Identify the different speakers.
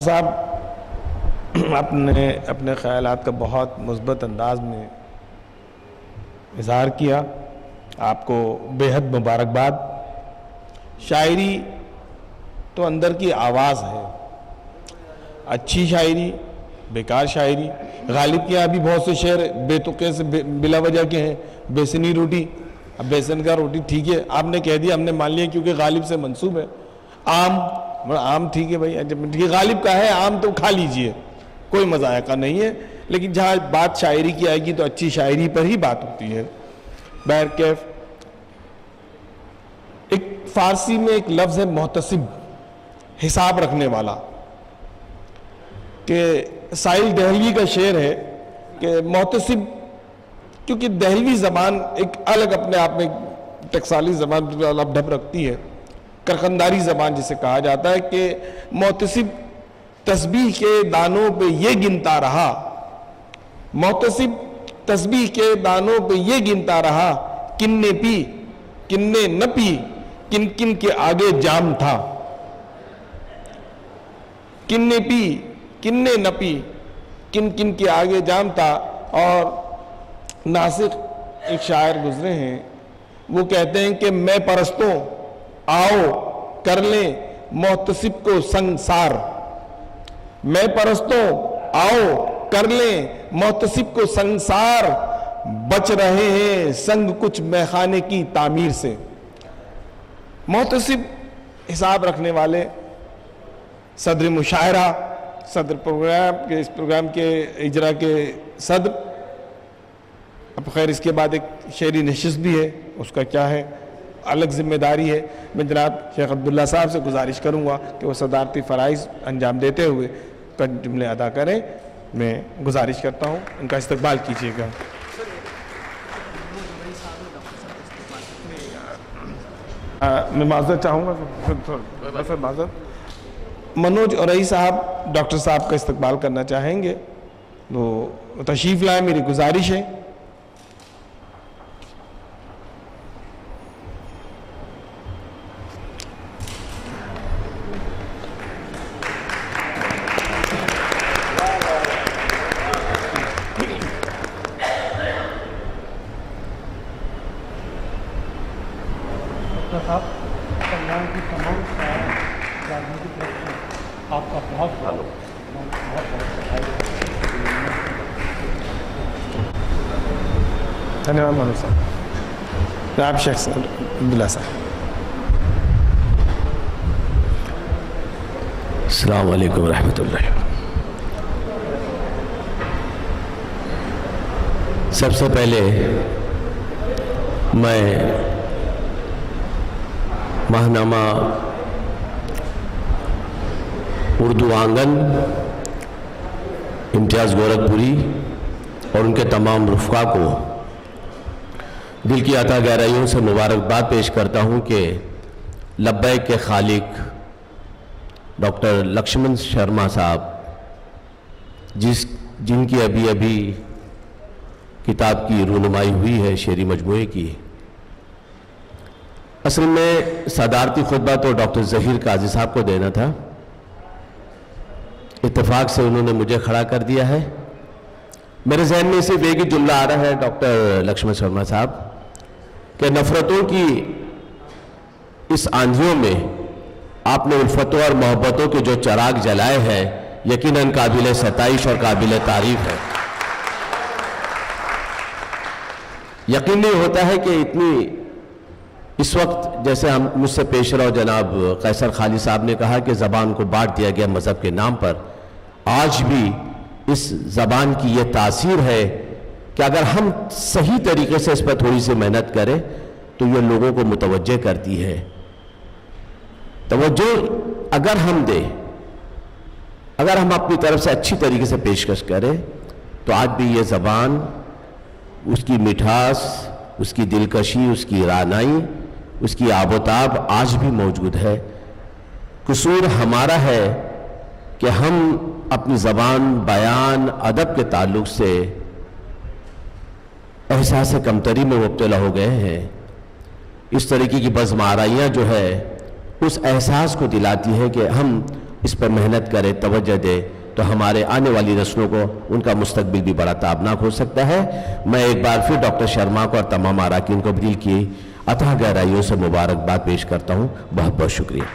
Speaker 1: साहब आपने अपने ख्यालात का बहुत मुस्बत अंदाज में इजहार किया, आपको बेहद मुबारकबाद। शायरी तो अंदर की आवाज़ है, अच्छी शायरी, बेकार शायरी। गालिब के यहाँ भी बहुत से शेर बेतुके से बिला वजह के हैं। बेसनी रोटी, अब बेसन का रोटी ठीक है, आपने कह दिया, हमने मान लिया क्योंकि गालिब से मंसूब है। आम ठीक है भाई, ठीक है, गालिब का है आम तो खा लीजिए, कोई मजायका नहीं है। लेकिन जहाँ बात शायरी की आएगी तो अच्छी शायरी पर ही बात होती है। बहरकैफ एक फारसी में एक लफ्ज़ है मोहतसिब, हिसाब रखने वाला, कि साहिल दहलवी का शेर है कि मोहतसिब, क्योंकि दहलवी ज़बान एक अलग अपने आप में टकसाली ज़बान ढप रखती है, करखंदारी ज़बान जिसे कहा जाता है, कि मोहतसिब तस्बीह के दानों पे ये गिनता रहा, मोहतसिब तस्बीह के दानों पे ये गिनता रहा, किन्ने पी किन्ने न पी, किन किन के आगे जाम था। किन्ने पी किन्ने न पी, किन किन के आगे जाम था। और नासिक एक शायर गुजरे हैं, वो कहते हैं कि मैं परस्तों आओ कर लें मोहतसिब को संसार, मैं परस्तों आओ कर लें मोहतसिब को संसार, बच रहे हैं संग कुछ मैखाने की तामीर से। मोहतसिब हिसाब रखने वाले, सदर मुशायरा, सदर प्रोग्राम के, इस प्रोग्राम के इजरा के सदर। अब खैर इसके बाद एक शेरी नशिस्त भी है, उसका क्या है, अलग जिम्मेदारी है। मैं जनाब शेख अब्दुल्ला साहब से गुजारिश करूँगा कि वो सदारती फ़राइज़ अंजाम देते हुए कई जुमले अदा करें। मैं गुजारिश करता हूँ, उनका इस्तकबाल कीजिएगा। मैं माज़रत चाहूँगा, फिर माज़रत मनोज औरई साहब डॉक्टर साहब का इस्तकबाल करना चाहेंगे तो तशरीफ़ लाएँ, मेरी गुजारिश है।
Speaker 2: साहब कल्याण की तमाम राजनीतिक आपका बहुत बहुत
Speaker 1: धन्यवाद मनोज साहब। आप शेख अब्दुल्ला साहब।
Speaker 3: अस्सलाम वालेकुम रहमतुल्लाह। सबसे पहले मैं माहनामा उर्दू आंगन इम्तियाज़ गोरखपुरी और उनके तमाम रुफ़का को दिल की अता गहराइयों से मुबारकबाद पेश करता हूँ कि लब्बैक के खालिक डॉक्टर लक्ष्मण शर्मा साहब, जिनकी अभी अभी किताब की रूनुमाई हुई है शेरी मजमूए की। असल में सदारती खुतबा तो डॉक्टर ज़हीर काजी साहब को देना था, इत्तेफाक से उन्होंने मुझे खड़ा कर दिया है। मेरे जहन में सिर्फ एक ही जुमला आ रहा है डॉक्टर लक्ष्मण शर्मा साहब, कि नफ़रतों की इस आंधियों में आपने उल्फतों और मोहब्बतों के जो चराग जलाए हैं, यकीनन काबिल सताइश और काबिल तारीफ है। यकीन नहीं होता है कि इतनी इस वक्त, जैसे हम मुझसे पेशरा जनाब कैसर खाली साहब ने कहा कि ज़बान को बांट दिया गया मज़हब के नाम पर, आज भी इस ज़बान की ये तासीर है कि अगर हम सही तरीके से इस पर थोड़ी सी मेहनत करें तो ये लोगों को मुतवज्जे करती है। तवज्जो अगर हम दें, अगर हम अपनी तरफ से अच्छी तरीके से पेशकश करें, तो आज भी ये ज़बान, उसकी मिठास, उसकी दिलकशी, उसकी रानाई, उसकी आबोताब आज भी मौजूद है। कसूर हमारा है कि हम अपनी ज़बान, बयान, अदब के ताल्लुक़ से एहसास कमतरी में मुब्तला हो गए हैं। इस तरीके की बज़माराइयाँ जो है उस एहसास को दिलाती है कि हम इस पर मेहनत करे, तवज्जो दे, तो हमारे आने वाली नस्लों को उनका मुस्तकबिल भी बड़ा ताबनाक हो सकता है। मैं एक बार फिर डॉक्टर शर्मा को और तमाम अराकीन को दिल की अथाह गहराइयों से मुबारकबाद पेश करता हूँ। बहुत बहुत शुक्रिया।